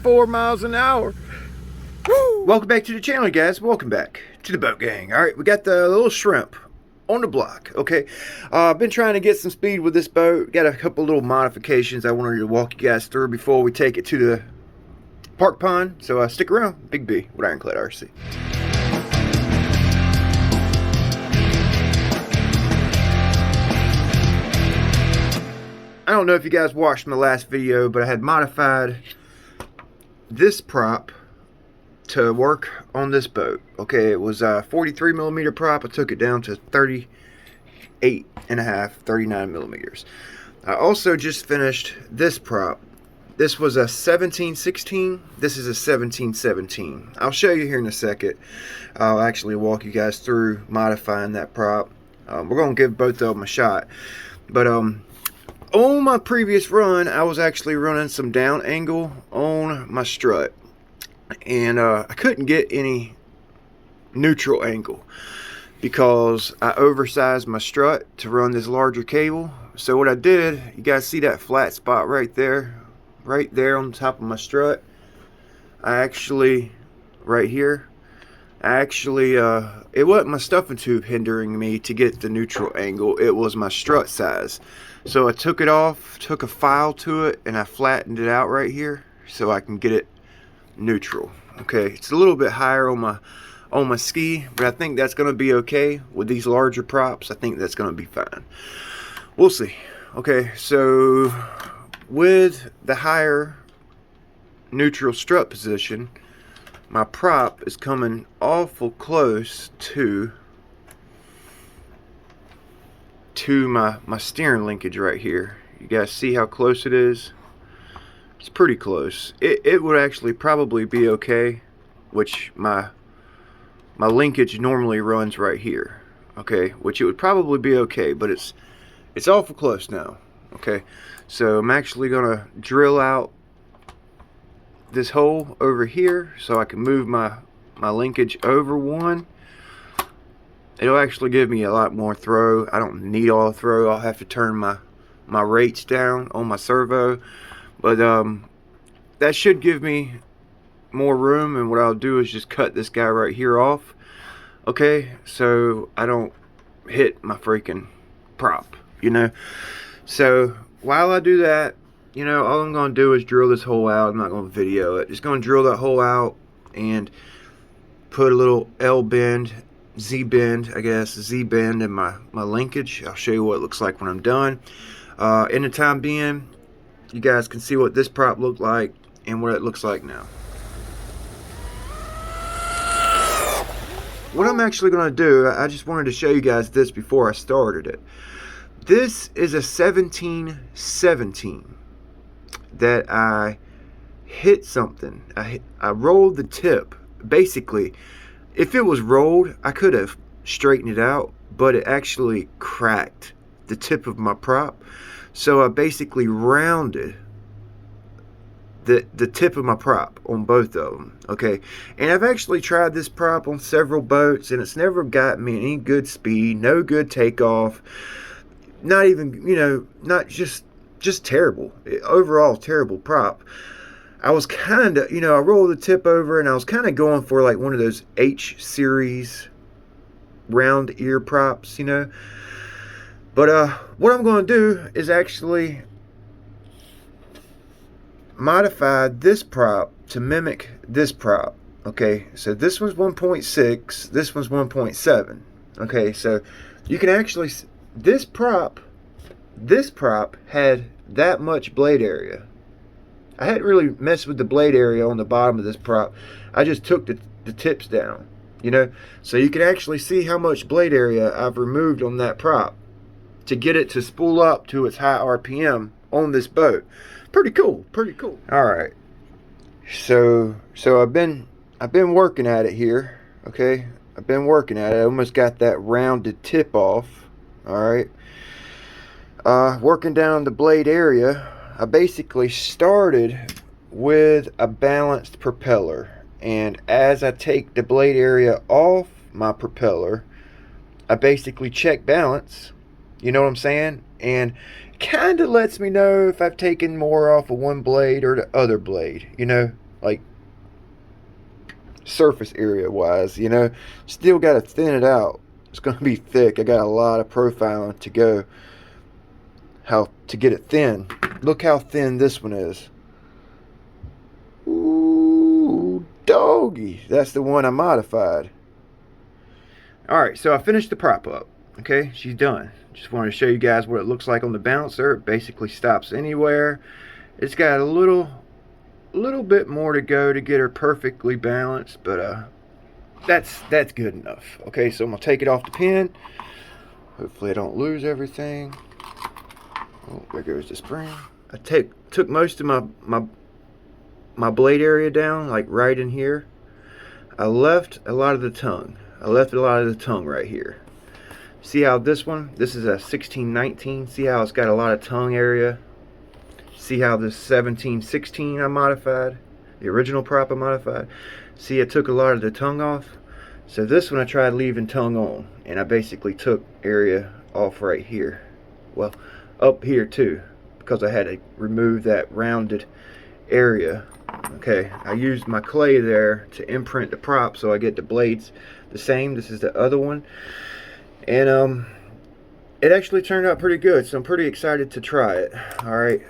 34 miles an hour. Woo! Welcome back to the channel, guys. Welcome back to the boat gang. All right, we got the little shrimp on the block. Okay, I've been trying to get some speed with this boat. Got a couple little modifications I wanted to walk you guys through before we take it to the park pond. So stick around. Big B with Ironclad RC. I don't know if you guys watched my last video, but I had modified this prop to work on this boat. Okay, it was a 43 millimeter prop. I took it down to 38 and a half, 39 millimeters. I also just finished this prop. This was a 1716. This is a 1717. I'll show you here in a second. I'll actually walk you guys through modifying that prop. We're gonna give both of them a shot, but on my previous run, I was actually running some down angle on my strut, and I couldn't get any neutral angle because I oversized my strut to run this larger cable. So what I did, you guys see that flat spot right there on top of my strut? I actually, right here, it wasn't my stuffing tube hindering me to get the neutral angle, it was my strut size. So I took it off, took a file to it, and I flattened it out right here so I can get it neutral. Okay, it's a little bit higher on my ski, but I think that's going to be okay with these larger props. I think that's going to be fine. We'll see. Okay, so with the higher neutral strut position, my prop is coming awful close to my steering linkage right here. You guys see how close it is? It's pretty close. It would actually probably be okay, which my linkage normally runs right here. Okay, which it would probably be okay, but it's awful close now. Okay, so I'm actually gonna drill out this hole over here so I can move my linkage over one. It'll actually give me a lot more throw. I don't need all the throw. I'll have to turn my rates down on my servo, but that should give me more room, and what I'll do is just cut this guy right here off, okay, so I don't hit my freaking prop, you know. So while I do that, you know, all I'm going to do is drill this hole out. I'm not going to video it. Just going to drill that hole out and put a little L bend, Z bend, I guess, Z bend in my linkage. I'll show you what it looks like when I'm done. In the time being, you guys can see what this prop looked like and what it looks like now. What I'm actually going to do, I just wanted to show you guys this before I started it. This is a 1717 that I hit something. I rolled the tip. Basically, if it was rolled, I could have straightened it out, but it actually cracked the tip of my prop. So I basically rounded the tip of my prop on both of them. Okay, and I've actually tried this prop on several boats, and it's never got me any good speed, no good takeoff, not even, you know, not just terrible. Overall terrible prop. I was kind of, you know, I rolled the tip over and I was kind of going for like one of those H series round ear props, you know. But what I'm going to do is actually modify this prop to mimic this prop. Okay, so this one's 1.6, this one's 1.7. Okay, so you can actually, this prop had that much blade area. I hadn't really messed with the blade area on the bottom of this prop. I just took the tips down, you know. So you can actually see how much blade area I've removed on that prop to get it to spool up to its high RPM on this boat. Pretty cool, pretty cool. All right. So I've been working at it here, okay? I've been working at it. I almost got that rounded tip off. All right. Working down the blade area, I basically started with a balanced propeller, and as I take the blade area off my propeller, I basically check balance, you know what I'm saying, and kind of lets me know if I've taken more off of one blade or the other blade, you know. like surface area wise, you know. Still got to thin it out. It's going to be thick. I got a lot of profiling to go, how to get it thin. Look how thin this one is. Ooh, doggy. That's the one I modified. Alright, so I finished the prop up. Okay, she's done. Just wanted to show you guys what it looks like on the bouncer. It basically stops anywhere. It's got a little bit more to go to get her perfectly balanced, but that's good enough. Okay, so I'm gonna take it off the pin. Hopefully I don't lose everything. Oh, there goes the spring. I took most of my blade area down, like right in here. I left a lot of the tongue. Right here. See how this is a 1619. See how it's got a lot of tongue area. See how this 1716 I modified, the original prop I modified. See, I took a lot of the tongue off. So this one I tried leaving tongue on, and I basically took area off right here. Well, up here too, because I had to remove that rounded area. Okay, I used my clay there to imprint the prop so I get the blades the same. This is the other one, and it actually turned out pretty good, so I'm pretty excited to try it. Alright,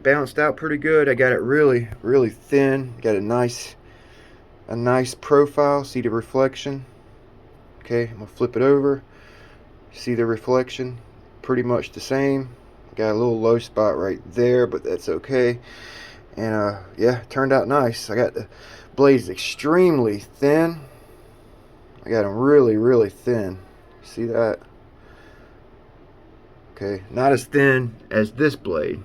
balanced out pretty good. I got it really thin. Got a nice profile. See the reflection? Okay, I'm gonna flip it over. See the reflection? Pretty much the same. Got a little low spot right there, but that's okay. And yeah, turned out nice. I got the blades extremely thin. I got them really thin. See that? Okay, not as thin as this blade.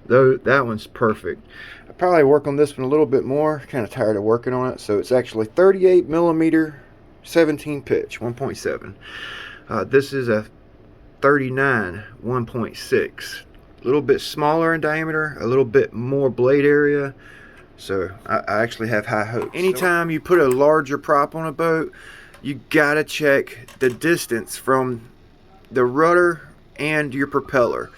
Though that one's perfect. I'll probably work on this one a little bit more. Kind of tired of working on it. So it's actually 38 millimeter 17 pitch 1.7. This is a 39 1.6. A little bit smaller in diameter, a little bit more blade area. So I actually have high hopes. Anytime you put a larger prop on a boat, you gotta check the distance from the rudder and your propeller.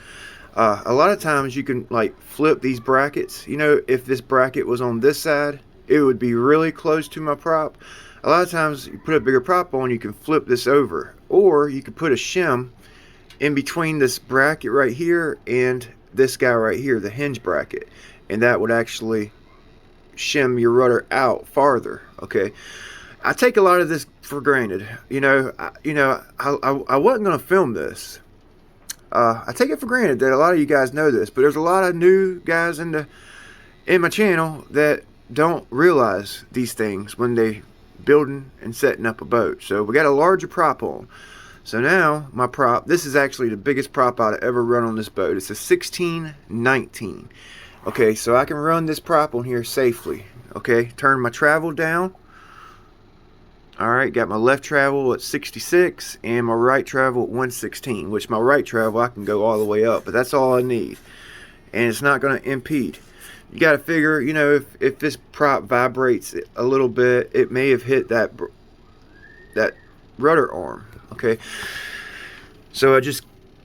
A lot of times you can like flip these brackets. You know, if this bracket was on this side, it would be really close to my prop. A lot of times you put a bigger prop on, you can flip this over, or you could put a shim in between this bracket right here and this guy right here, the hinge bracket, and that would actually shim your rudder out farther. Okay, I take a lot of this for granted. I wasn't gonna film this. I take it for granted that a lot of you guys know this, but there's a lot of new guys in my channel that don't realize these things when they building and setting up a boat. So we got a larger prop on. So now my prop, this is actually the biggest prop I'd ever run on this boat. It's a 1619. Okay, so I can run this prop on here safely. Okay, turn my travel down. Alright, got my left travel at 66 and my right travel at 116, which my right travel I can go all the way up, but that's all I need. And it's not going to impede. You got to figure, you know, if this prop vibrates a little bit, it may have hit that rudder arm. Okay, so I just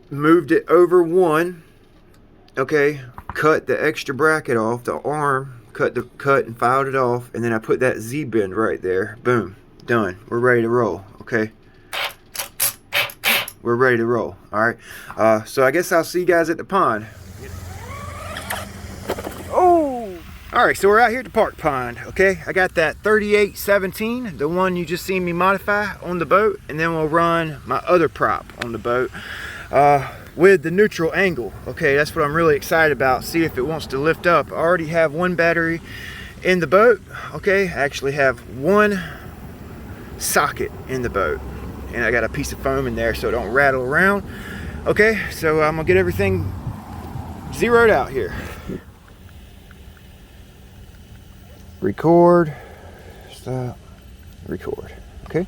moved it over one. Okay, cut the extra bracket off the arm, cut and filed it off, and then I put that Z bend right there. Boom, done. We're ready to roll. Okay, we're ready to roll. All right, so I guess I'll see you guys at the pond. Alright, so we're out here at the park pond. Okay, I got that 3817, the one you just seen me modify on the boat, and then we'll run my other prop on the boat with the neutral angle. Okay, that's what I'm really excited about. See if it wants to lift up. I already have one battery in the boat. Okay, I actually have one socket in the boat, and I got a piece of foam in there so it don't rattle around. Okay, so I'm gonna get everything zeroed out here. Record, stop, record. Okay,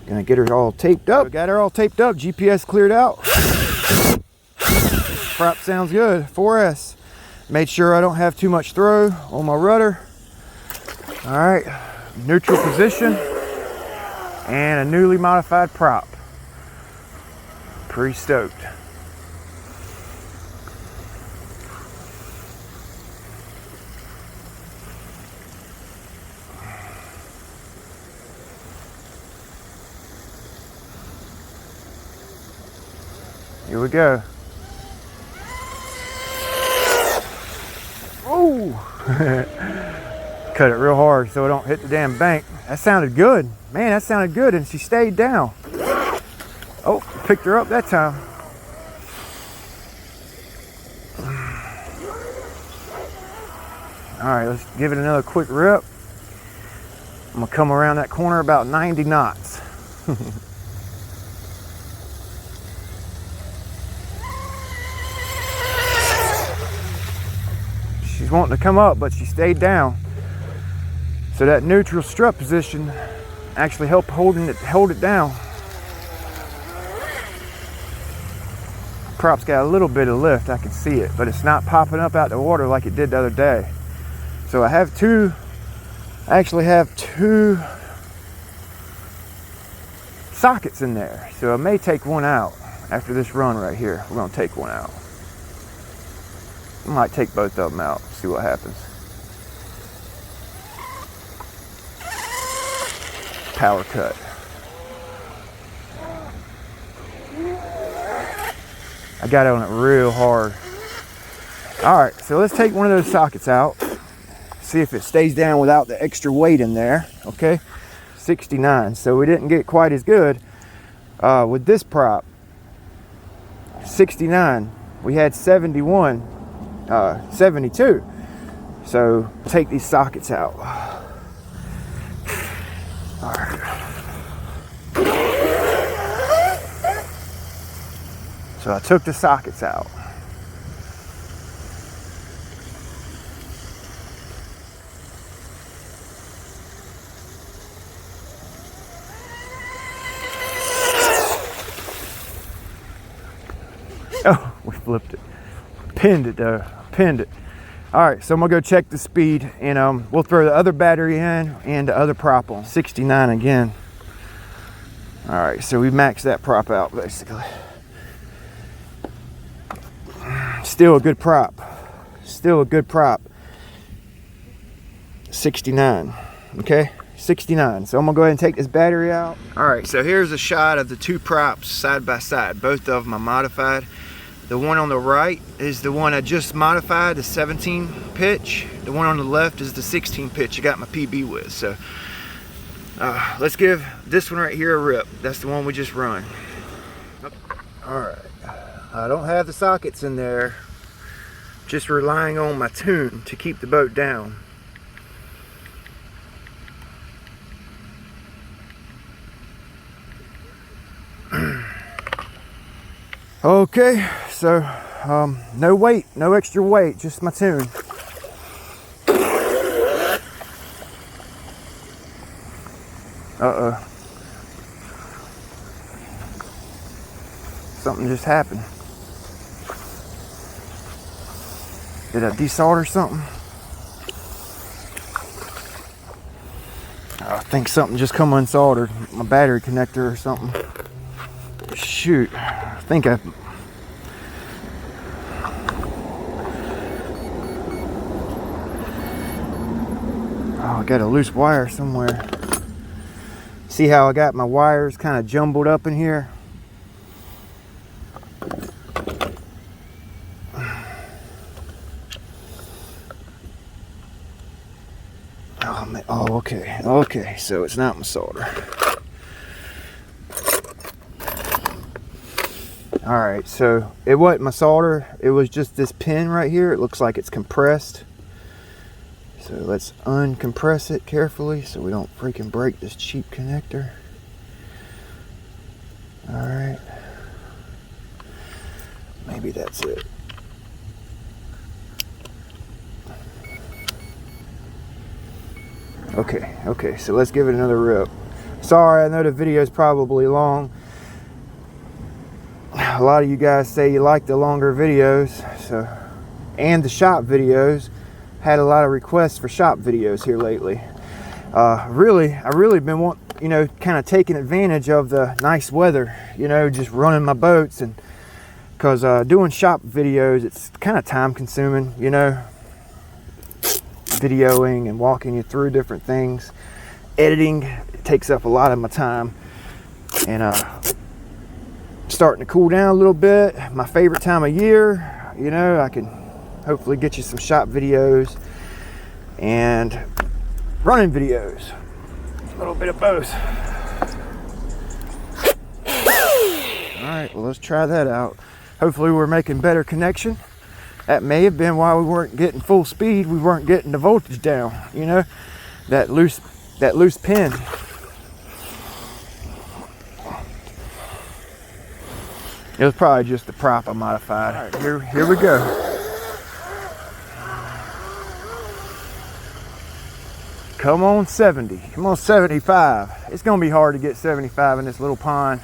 gonna get her all taped up. Got her all taped up, GPS cleared out. Prop sounds good, 4S. Made sure I don't have too much throw on my rudder. All right, neutral position and a newly modified prop. Pretty stoked. Here we go. Oh! Cut it real hard so it don't hit the damn bank. That sounded good. Man, that sounded good, and she stayed down. Oh, picked her up that time. All right, let's give it another quick rip. I'm gonna come around that corner about 90 knots. She's wanting to come up, but she stayed down. So that neutral strut position actually helped hold it down. Prop's got a little bit of lift, I can see it, but it's not popping up out the water like it did the other day. So I actually have two sockets in there. So I may take one out after this run right here. We're gonna take one out. I might take both of them out, see what happens. Power cut. I got it on it real hard. All right, so let's take one of those sockets out. See if it stays down without the extra weight in there, okay? 69, so we didn't get quite as good with this prop. 69, we had 71, 72. So take these sockets out. All right. So I took the sockets out. Oh, we flipped it. Pinned it though, pinned it. All right, so I'm gonna go check the speed, and we'll throw the other battery in and the other prop on. 69 again. All right, so we maxed that prop out basically. Still a good prop. Still a good prop. 69, okay? 69. So I'm gonna go ahead and take this battery out. All right, so here's a shot of the two props side by side. Both of them are modified. The one on the right is the one I just modified, the 17 pitch. The one on the left is the 16 pitch I got my PB with. So let's give this one right here a rip. That's the one we just run. All right, I don't have the sockets in there. Just relying on my tune to keep the boat down. Okay, so no weight, no extra weight, just my tune. Uh-oh. Something just happened. Did I desolder something? I think something just come unsoldered. My battery connector or something. Shoot, I think oh, I got a loose wire somewhere. See how I got my wires kind of jumbled up in here? Oh, man. Oh, okay. Okay, so it's not my solder. All right, so it wasn't my solder. It was just this pin right here. It looks like it's compressed. So let's uncompress it carefully so we don't freaking break this cheap connector. All right. Maybe that's it. Okay, so let's give it another rip. Sorry, I know the video is probably long. A lot of you guys say you like the longer videos, so, and the shop videos. Had a lot of requests for shop videos here lately. I really been kind of taking advantage of the nice weather, just running my boats, and because doing shop videos, it's kind of time consuming, videoing and walking you through different things. Editing, it takes up a lot of my time, and starting to cool down a little bit. My favorite time of year. You know, I can hopefully get you some shop videos and running videos. A little bit of both. Alright, well, let's try that out. Hopefully we're making better connection. That may have been why we weren't getting full speed. We weren't getting the voltage down, you know, that loose pin. It was probably just the prop I modified. All right, here we go. Come on 70, come on 75. It's gonna be hard to get 75 in this little pond.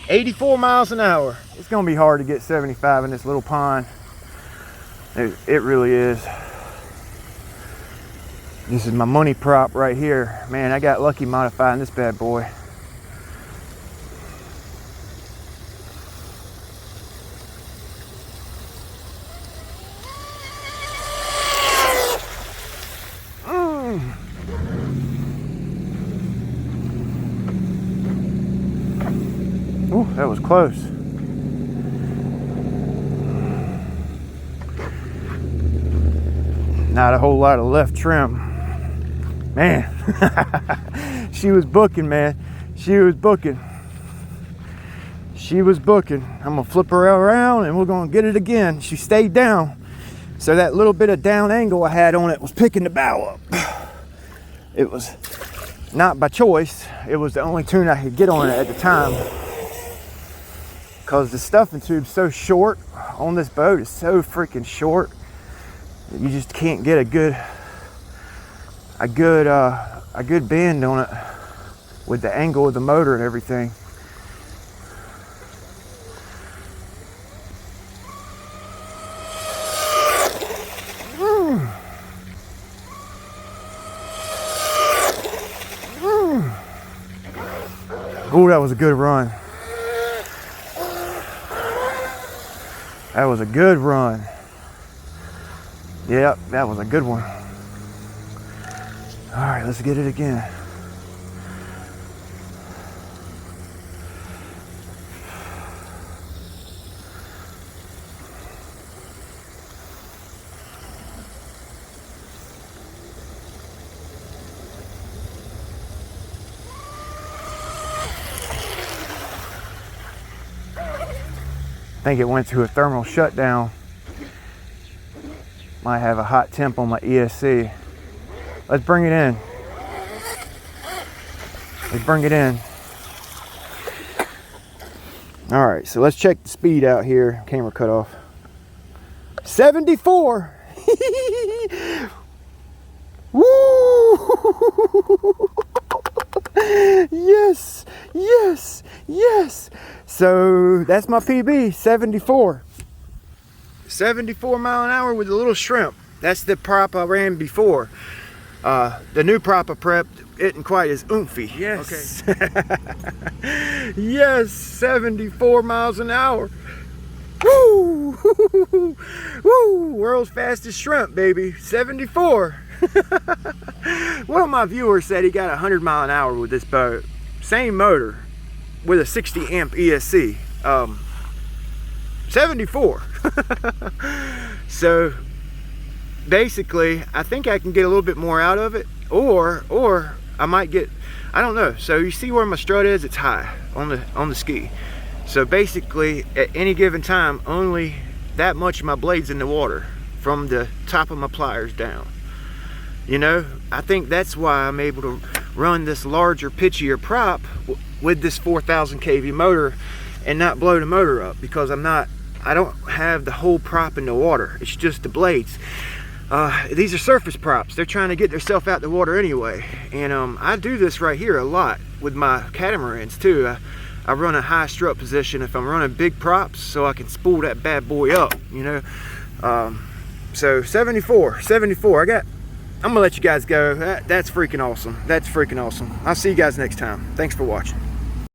84 miles an hour. It's gonna be hard to get 75 in this little pond. It really is. This is my money prop right here. Man, I got lucky modifying this bad boy. Ooh, that was close. Not a whole lot of left trim. Man, she was booking, man. She was booking. She was booking. I'm gonna flip her around and we're gonna get it again. She stayed down. So that little bit of down angle I had on it was picking the bow up. It was not by choice. It was the only tune I could get on it at the time. Because the stuffing tube's so short on this boat, is so freaking short that you just can't get a good bend on it with the angle of the motor and everything. Oh, that was a good run. That was a good run. Yep, that was a good one. All right, let's get it again. I think it went through a thermal shutdown. Might have a hot temp on my ESC. Let's bring it in. Let's bring it in. All right, so let's check the speed out here. Camera cut off. 74. Woo! Yes, yes, yes. So that's my PB, 74. 74 mile an hour with a little shrimp. That's the prop I ran before. The new prop I prepped isn't quite as oomphy. Yes. Okay. Yes, 74 miles an hour. Woo! Woo! World's fastest shrimp, baby. 74. One of my viewers said he got 100 mile an hour with this boat. Same motor with a 60 amp ESC. 74. So basically I think I can get a little bit more out of it, or I might get, I don't know. So you see where my strut is? It's high on the ski. So basically at any given time only that much of my blade's in the water from the top of my pliers down. You know, I think that's why I'm able to run this larger, pitchier prop with this 4,000 kV motor and not blow the motor up, because I don't have the whole prop in the water. It's just the blades. These are surface props. They're trying to get themselves out the water anyway. And I do this right here a lot with my catamarans too. I run a high strut position if I'm running big props, so I can spool that bad boy up, you know. So 74. I'm gonna let you guys go. That's freaking awesome. That's freaking awesome. I'll see you guys next time. Thanks for watching.